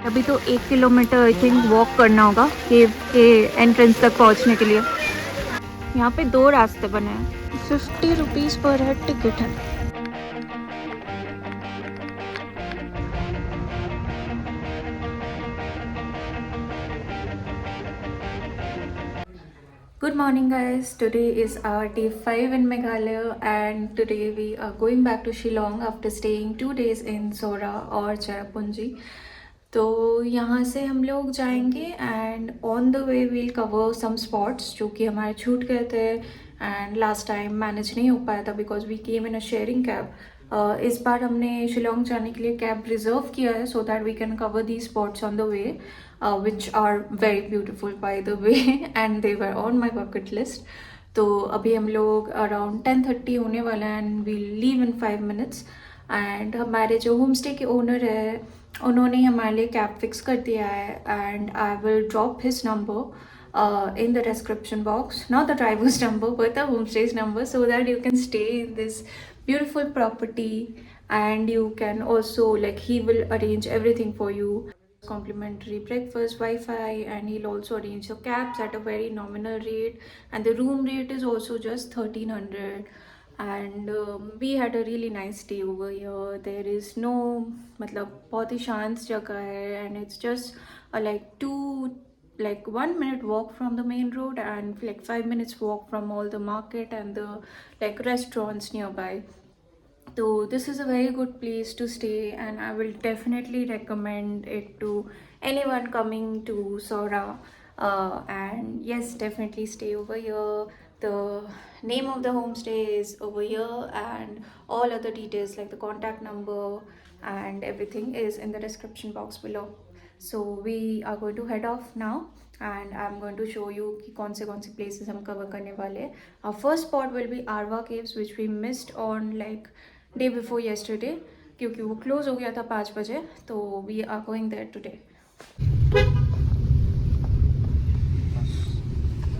अभी तो 1 kilometre I think walk करना होगा केव के एंट्रेंस तक पहुंचने के लिए। यहाँ पे 2 रास्ते बने हैं। 50 रुपीज़ पर हेड टिकट है। Good morning guys, today is our day 5 in Meghalaya and today we are going back to Shillong after staying 2 days in Sora और Cherrapunji। तो यहाँ से हम लोग जाएंगे and on the way will cover some spots जो कि हमारे छूट गए थे एंड लास्ट टाइम मैनेज नहीं हो पाया था because we came in a sharing cab. इस बार हमने शिलोंग जाने के लिए कैब रिजर्व किया है so that we can cover the spots on the way which are very beautiful by the way and they were on my bucket list। तो अभी हम लोग अराउंड 10:30 होने वाला है and we leave in 5 minutes। And हमारे जो home stay के ओनर है उन्होंने हमारे लिए कैब फिक्स कर दिया है and I will drop his number in the description box, not the driver's number but the homestay's number, so that you can stay in this beautiful property and you can also like he will arrange everything for you, complimentary breakfast, Wi-Fi, and he'll also arrange your cabs at a very nominal rate and the room rate is also just 1300। and we had a really nice day over here। there is no मतलब बहुत ही शांत जगह है and it's just like 1 minute walk from the main road and like 5 minutes walk from all the market and the like restaurants nearby। so this is a very good place to stay and I will definitely recommend it to anyone coming to Sora। and yes, definitely stay over here। the name of the homestay is over here and all other details like the contact number and everything is in the description box below। so we are going to head off now and I'm going to show you कि कौन से places हम cover करने वाले हैं। Our first spot will be Arva Caves which we missed on like day before yesterday क्योंकि वो close हो गया था 5 बजे। तो we are going there today।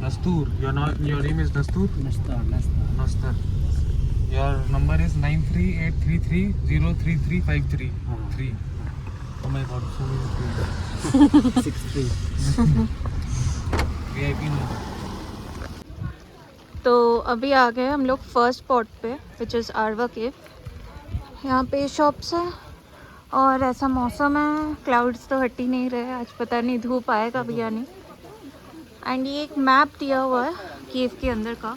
Nastur, your name is Nastur? Nastar. Your number is 9383303353. 3. Oh my god, so many 63. VIP number। तो अभी आ गए हम लोग फर्स्ट स्पॉट पे विच इज़ आर्वा केव। यहाँ पे शॉप्स है और ऐसा मौसम है, क्लाउड्स तो हट ही नहीं रहे, आज पता नहीं धूप आएगा भी या नहीं। एंड ये एक मैप दिया हुआ है केव के अंदर का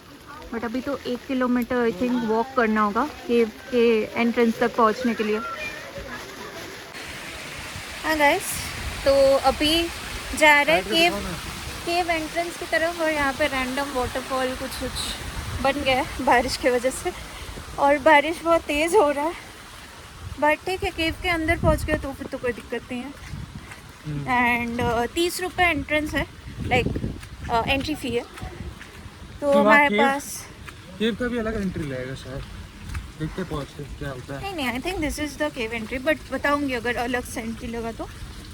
बट अभी तो 1 किलोमीटर आई थिंक वॉक करना होगा केव के एंट्रेंस तक पहुँचने के लिए। हाँ गाइस, तो अभी जा रहे हैं केव एंट्रेंस की तरफ और यहाँ पे रैंडम वाटरफॉल कुछ बन गया है बारिश की वजह से और बारिश बहुत तेज़ हो रहा है बट ठीक है, केव के अंदर पहुँच गए तो फिर तो कोई दिक्कत नहीं है। एंड 30 रुपये एंट्रेंस है, लाइक एंट्री फी है। तो हमारे पास केव का भी अलग एंट्री लगेगा शायद, देखते पहुँचते क्या होता है। नहीं I think this is the cave entry but बताऊँगी अगर अलग से एंट्री लगा तो।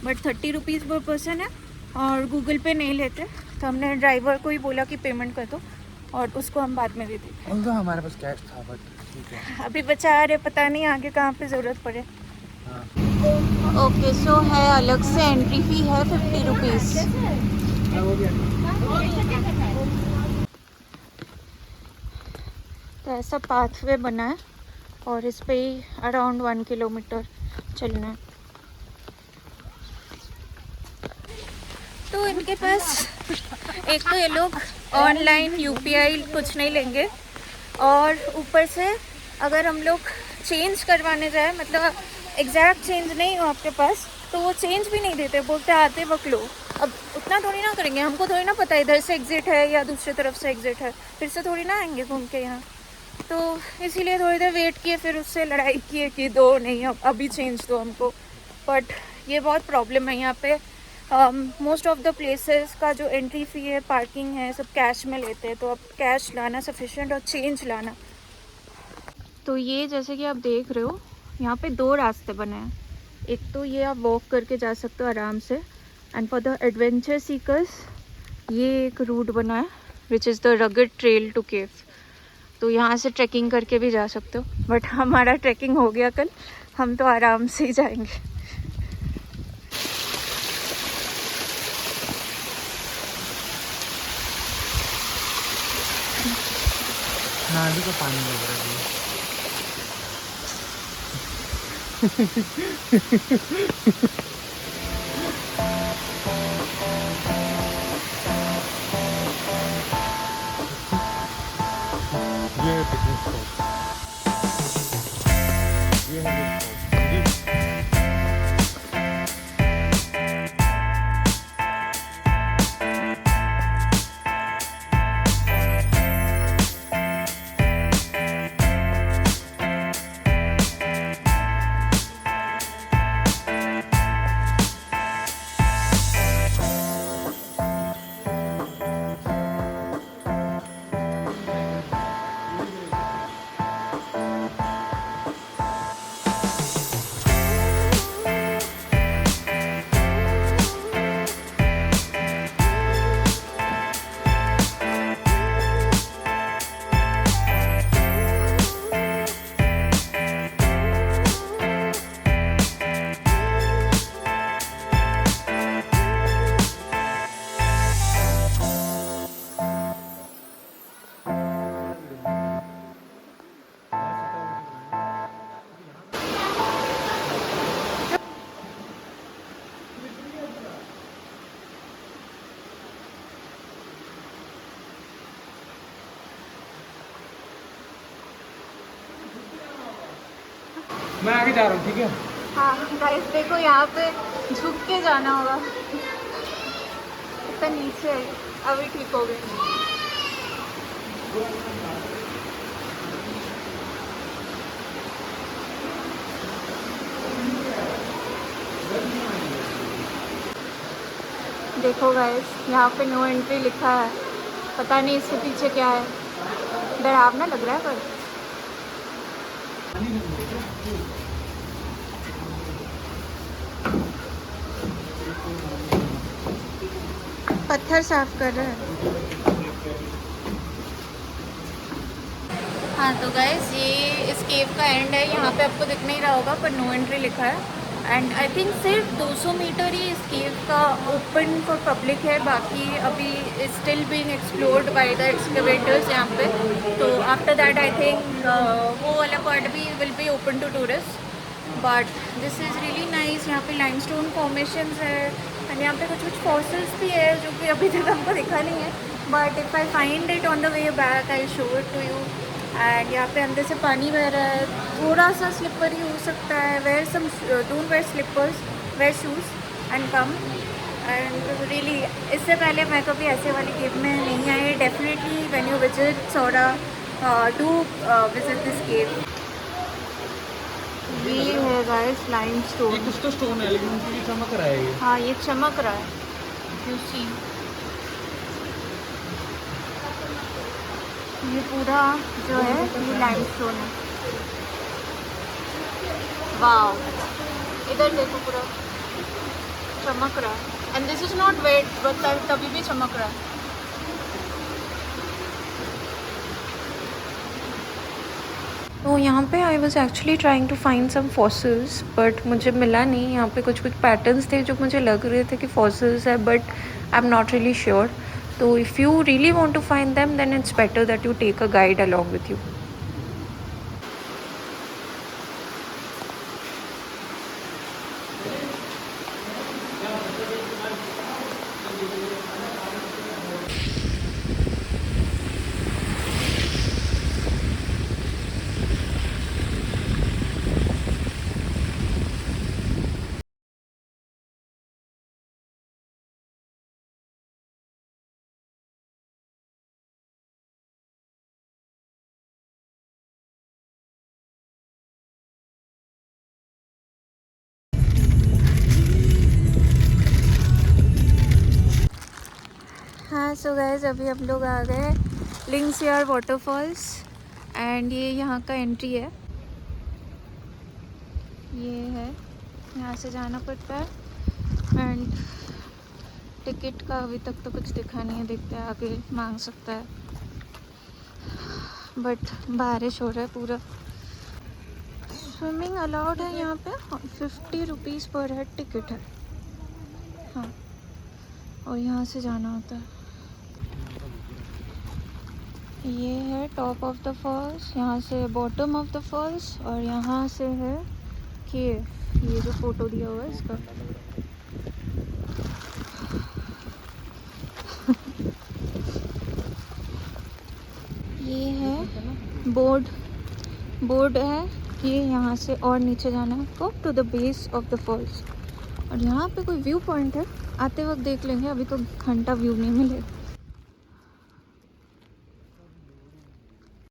बट 30 रुपीज़ पर पर्सन है और गूगल पे नहीं लेते तो हमने ड्राइवर को ही बोला कि पेमेंट कर दो और उसको हम बाद में दे देते। उनका हमारे पास कैश था बट ठीक है, अभी बचा रहे, पता नहीं आगे कहाँ पे ज़रूरत पड़े। ओके सो है अलग से एंट्री फी है 50 रुपीज़। तो ऐसा पाथवे बना है और इस पे ही अराउंड 1 किलोमीटर चलना है। तो इनके पास एक तो ये लोग ऑनलाइन यूपीआई कुछ नहीं लेंगे और ऊपर से अगर हम लोग चेंज करवाने जाए मतलब एग्जैक्ट चेंज नहीं हो आपके पास तो वो चेंज भी नहीं देते, बोलते आते वक्त लो। अब उतना थोड़ी ना करेंगे, हमको थोड़ी ना पता इधर से एग्जिट है या दूसरी तरफ से एग्जिट है, फिर से थोड़ी ना आएंगे घूम के यहाँ। तो इसीलिए थोड़ी देर वेट किए, फिर उससे लड़ाई किए कि दो नहीं अब अभी चेंज दो हमको। बट ये बहुत प्रॉब्लम है यहाँ पे। मोस्ट ऑफ द प्लेसेस का जो एंट्री फ़ी है, पार्किंग है, सब कैश में लेते हैं। तो अब कैश लाना सफिशिएंट और चेंज लाना। तो ये जैसे कि आप देख रहे हो यहाँ पे 2 रास्ते बने हैं। एक तो ये आप वॉक करके जा सकते हो आराम से and for the adventure seekers ये एक रूट बना है which is the rugged trail to cave. तो यहाँ से ट्रैकिंग करके भी जा सकते हो बट हमारा ट्रैकिंग हो गया कल, हम तो आराम से ही जाएंगे। नाली का पानी लग रहा है। ये है पिकनिक स्पॉट, ये है वो स्पॉट। मैं आगे जा रहा हूँ, ठीक है। हाँ गाइस देखो, यहाँ पे झुक के जाना होगा, इतना नीचे है। अभी ठीक हो गए। देखो गाइस, यहाँ पे नो एंट्री लिखा है। पता नहीं इसके पीछे क्या है, डरावना लग रहा है पर। पत्थर साफ कर रहे हैं। हाँ तो गाइस, ये इस केव का एंड है। यहाँ पे आपको दिख नहीं रहा होगा पर नो एंट्री लिखा है। एंड आई थिंक सिर्फ 200 मीटर ही इस केव का ओपन फॉर पब्लिक है, बाकी अभी still being explored by the excavators यहाँ पे। तो आफ्टर दैट आई थिंक वो वाला पार्ट भी will be open to tourist. But this is really nice. यहाँ पे लाइमस्टोन फॉर्मेशंस है एंड यहाँ पे कुछ फॉसिल्स भी है जो कि अभी तक हमको दिखा नहीं है। But if I find it on the way back I show it to you. And यहाँ पे अंदर से पानी बह रहा है, थोड़ा सा स्लिपरी हो सकता है। Wear some, don't wear slippers, wear shoes and come. And really इससे पहले मैं कभी ऐसे वाली केव में नहीं आई। Definitely when you visit Sohra do visit this cave. ये है गाइस लाइमस्टोन। ये कुछ तो स्टोन है लेकिन ये चमक रहा है ये। हाँ ये चमक रहा है, यू सी। ये पूरा जो है ये लाइमस्टोन है। वाव, इधर देखो पूरा चमक रहा है। And this is not wet, but तभी भी चमक रहा है। तो यहाँ पे I was actually trying to find some fossils but मुझे मिला नहीं। यहाँ पे कुछ पैटर्न्स थे जो मुझे लग रहे थे कि फॉसिल्स है, but I am not really sure. तो if you really want to find them then it's better that you take a guide along with you. हाँ सो गाइस, अभी हम लोग आ गए लिंगसियार वाटरफॉल्स एंड ये यहाँ का एंट्री है। ये है, यहाँ से जाना पड़ता है एंड टिकट का अभी तक तो कुछ दिखा नहीं है। देखते हैं आगे मांग सकता है, बट बारिश हो रहा है पूरा। स्विमिंग अलाउड है यहाँ पे, 50 रुपीज़ पर हेड टिकट है। हाँ, और यहाँ से जाना होता है। ये है टॉप ऑफ द फॉल्स, यहाँ से बॉटम ऑफ द फॉल्स, और यहाँ से है केव। ये जो फोटो दिया हुआ है इसका। ये है बोर्ड है कि यहाँ से और नीचे जाना है आपको to the base of the falls. और यहाँ पे कोई व्यू पॉइंट है, आते वक्त देख लेंगे, अभी तो घंटा व्यू नहीं मिलेगा।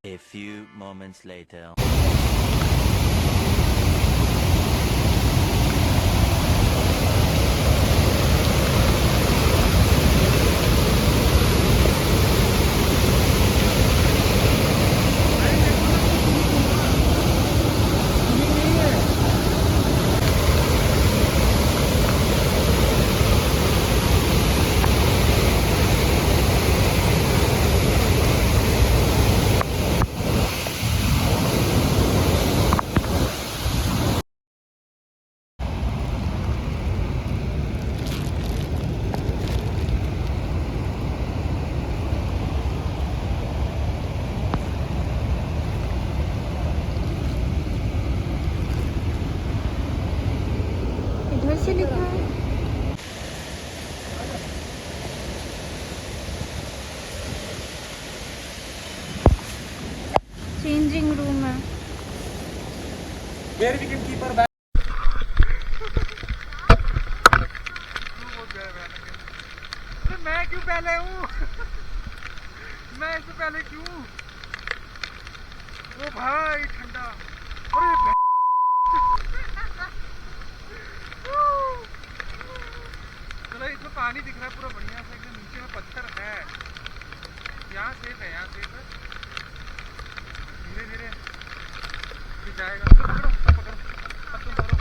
A few moments later. इधर से लिखा है चेंजिंग रूम है। वेयर विकेट कीपर मैं क्यों पहले हूँ? मैं इससे पहले क्यों? ओ भाई ठंडा। अरे चलो इसमें पानी दिख रहा है पूरा बढ़िया से, एकदम नीचे में पत्थर है। यहाँ सेफ है, यहाँ सेफ है। धीरे धीरे फिर जाएगा। पकड़ो पकड़ो, अब तुम पकड़ो।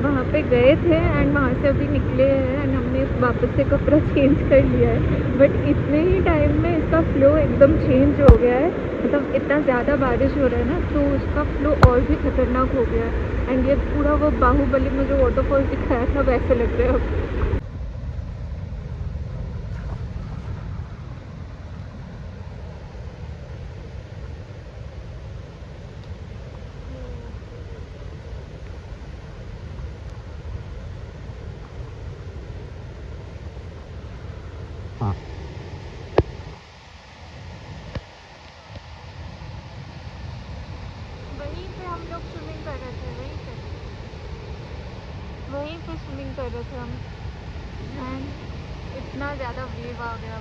वहाँ पे गए थे एंड वहाँ से अभी निकले हैं एंड हमने वापस से कपड़ा चेंज कर लिया है। बट इतने ही टाइम में इसका फ्लो एकदम चेंज हो गया है, मतलब इतना ज़्यादा बारिश हो रहा है ना, तो उसका फ्लो और भी खतरनाक हो गया है। एंड ये पूरा वो बाहुबली में जो वाटरफॉल दिखाया था वैसे लग रहा है अब। वहीं पे हम लोग स्विमिंग कर रहे थे, वहीं पे स्विमिंग कर रहे थे हम एंड इतना ज़्यादा वेव आ गया।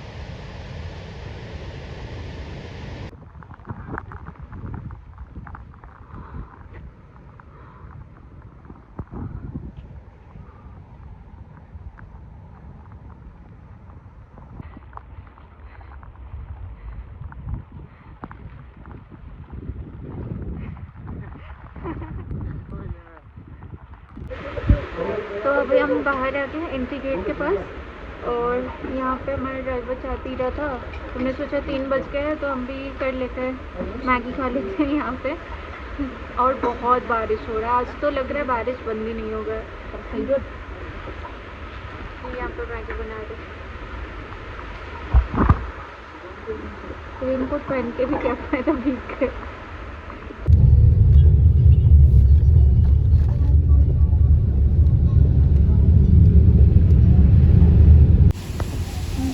तो अभी हम बाहर आ गए हैं एंट्री गेट के पास और यहाँ पे हमारा ड्राइवर चाय पी रहा था, हमने सोचा 3 बज गए हैं तो हम भी कर लेते हैं, मैगी खा लेते हैं यहाँ पे। और बहुत बारिश हो रहा है आज, तो लग रहा है बारिश बंद ही नहीं होगा। यहाँ पे मैगी बना रहे, रेनकोट पहन के भी क्या फायदा, भीग गए।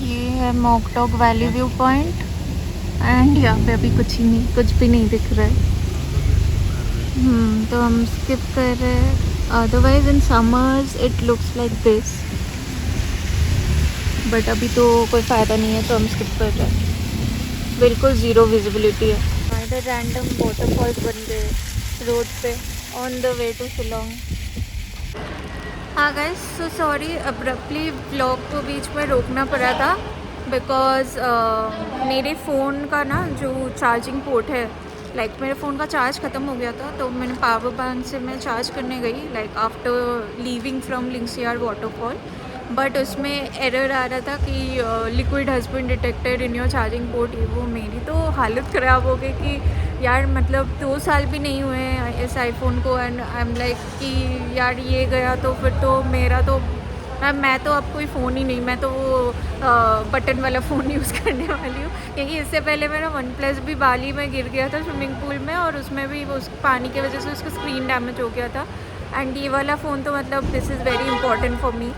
ये है मॉकटॉक वैली व्यू पॉइंट एंड यहाँ पे अभी कुछ भी नहीं दिख रहा है। तो हम स्किप कर रहे हैं, otherwise in summers it looks like this, but अभी तो कोई फ़ायदा नहीं है तो हम स्किप कर रहे हैं। बिल्कुल ज़ीरो विजिबिलिटी है। इधर रैंडम वाटरफॉल्स बन गए रोड पे on the way to Shillong. हाँ guys, so sorry, abruptly vlog को बीच में रोकना पड़ा था बिकॉज़ मेरे फ़ोन का ना जो चार्जिंग पोर्ट है, लाइक मेरे फ़ोन का चार्ज ख़त्म हो गया था, तो मैंने पावर बैंक से मैं चार्ज करने गई like after leaving from Lyngksiar waterfall, but उसमें एरर आ रहा था कि liquid has been detected in your charging port. ये वो, मेरी तो हालत ख़राब हो गई कि यार मतलब 2 साल भी नहीं हुए हैं इस आईफोन को, एंड आई एम लाइक कि यार ये गया तो फिर तो मेरा तो मैं तो अब कोई फ़ोन ही नहीं, मैं तो वो बटन वाला फ़ोन यूज़ करने वाली हूँ, क्योंकि इससे पहले मेरा वन प्लस भी बाली में गिर गया था स्विमिंग पूल में, और उसमें भी वो उस पानी की वजह से उसका स्क्रीन डैमेज हो गया था। एंड ये वाला फ़ोन तो मतलब this is very important for me,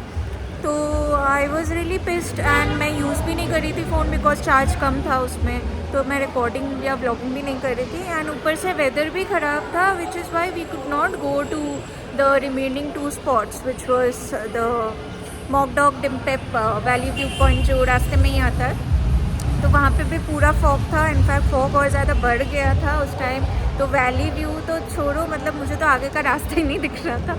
तो I was really pissed and मैं यूज़ भी नहीं कर रही थी फ़ोन बिकॉज चार्ज कम था उसमें, तो मैं रिकॉर्डिंग या ब्लॉगिंग भी नहीं कर रही थी, एंड ऊपर से वेदर भी ख़राब था, which is why we could not go to the remaining 2 spots which was the Mawkdok Dympep valley view point जो रास्ते में ही आता है। तो वहाँ पे भी पूरा फॉग था, इनफैक्ट फॉग और ज़्यादा बढ़ गया था उस टाइम, तो वैली व्यू तो छोड़ो, मतलब मुझे तो आगे का रास्ता ही नहीं दिख रहा था,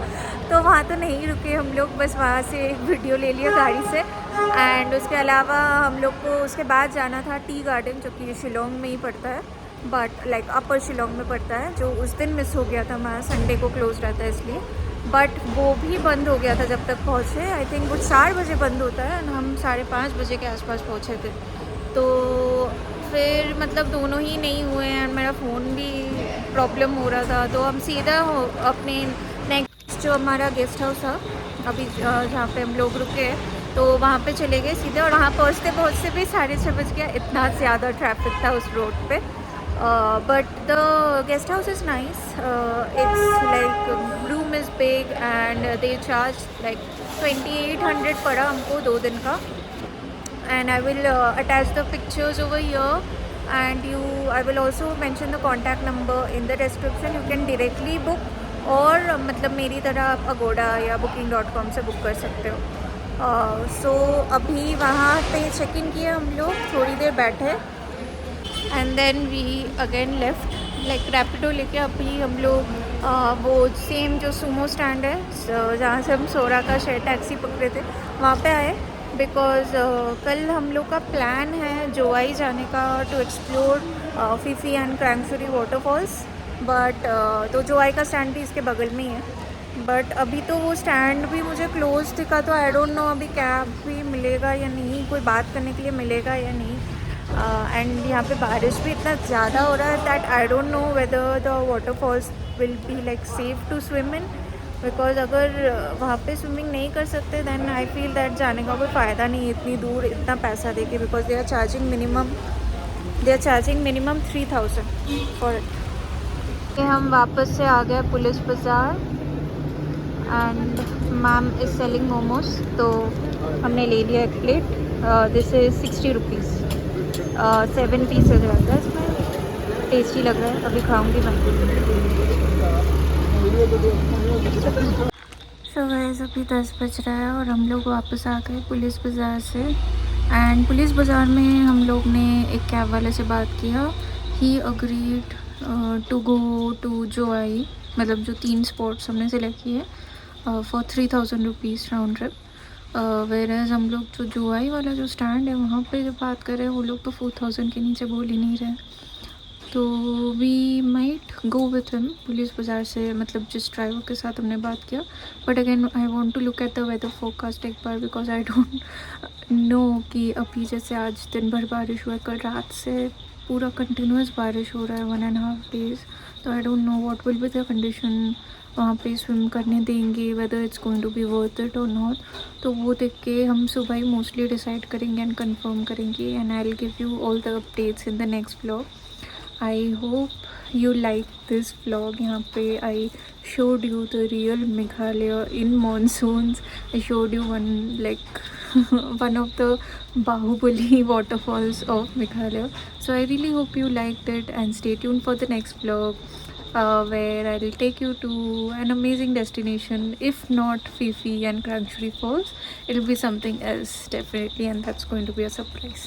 तो वहाँ तो नहीं रुके हम लोग, बस वहाँ से एक वीडियो ले लिया गाड़ी से। एंड उसके अलावा हम लोग को उसके बाद जाना था टी गार्डन, जो कि शिलोंग में ही पड़ता है, बट लाइक अपर शिलोंग में पड़ता है, जो उस दिन मिस हो गया था, हमारा संडे को क्लोज रहता है इसलिए, बट वो भी बंद हो गया था जब तक पहुँचे। आई थिंक वो 4 बजे बंद होता है, एंड हम 5:30 बजे के आसपास पहुँचे थे, तो फिर मतलब दोनों ही नहीं हुए एंड मेरा फ़ोन भी प्रॉब्लम हो रहा था, तो हम सीधा अपने नेक्स्ट जो हमारा गेस्ट हाउस था अभी जहाँ पे हम लोग रुके, तो वहाँ पे चले गए सीधे, और वहाँ पहुँचते भी 6:30 बज गया, इतना ज़्यादा ट्रैफिक था उस रोड पे। But the guest house is nice, it's like room is big and they charge like 2800 पड़ा हमको 2 दिन का, and I will attach the pictures over here, and I will also mention the contact number in the description. You can directly book, और मतलब मेरी तरह आप अगोड़ा या booking.com से बुक कर सकते हो। सो अभी वहाँ पे चेक इन किया हम लोग, थोड़ी देर बैठे, and then we again left like Rapido लेके। अभी हम लोग वो सेम जो सुमो स्टैंड है जहाँ से हम सोरा का शेयर टैक्सी पकड़े थे वहाँ पे आए, बिकॉज़ कल हम लोग का प्लान है जोआई जाने का to explore Phe Phe and Krang Suri waterfalls, but तो जोआई का स्टैंड भी इसके बगल में ही है, बट अभी तो वो स्टैंड भी मुझे क्लोज दिखा, तो आई डोंट नो अभी कैब भी मिलेगा या नहीं, कोई बात करने के लिए मिलेगा या नहीं। एंड यहाँ पे बारिश भी इतना ज़्यादा हो रहा है that I don't know whether the waterfalls will be like safe to swim in, because अगर वहाँ पे स्विमिंग नहीं कर सकते देन आई फील दैट जाने का कोई फ़ायदा नहीं है इतनी दूर इतना पैसा दे के, because they are charging minimum 3000 for it. हम वापस से आ गए Police Bazaar and ma'am is selling momos, तो हमने ले लिया एक plate, this is 60 rupees, 7 pieces रहता है इसमें, टेस्टी लग रहा है, अभी खाऊंगी मैं। सो गाइस अभी 10 बज रहा है और हम लोग वापस आ गए पुलिस बाज़ार से, एंड पुलिस बाज़ार में हम लोग ने एक कैब वाले से बात किया, he agreed to go to Jowai, मतलब जो 3 स्पॉट्स हमने सेलेक्ट किए for 3000 rupees round trip, whereas हम लोग जो जोआई वाला जो स्टैंड है वहाँ पे जब बात कर रहे हैं वो लोग तो 4000 के नीचे बोल ही नहीं रहे, तो we might go with him Police Bazaar से, मतलब जिस ड्राइवर के साथ हमने बात किया, but again I want to look at the weather forecast एक बार, बिकॉज आई डोंट नो कि अभी जैसे आज दिन भर बारिश हुआ है, कल रात से पूरा कंटिन्यूस बारिश हो रहा है 1.5 days. तो I don't know what will be the condition, वहाँ पे स्विम करने देंगे, whether it's going to be worth it और नॉट. तो वो देख के हम सुबह ही मोस्टली डिसाइड करेंगे एंड कंफर्म करेंगे, and I will give you all the updates in the next vlog. I hope you like this vlog. यहाँ पे I showed you the real Meghalaya in monsoons. I showed you one of the Bahubali waterfalls of Meghalaya. So I really hope you liked it, and stay tuned for the next vlog, where I will take you to an amazing destination. If not Fifi and Krangshri Falls, it will be something else definitely, and that's going to be a surprise.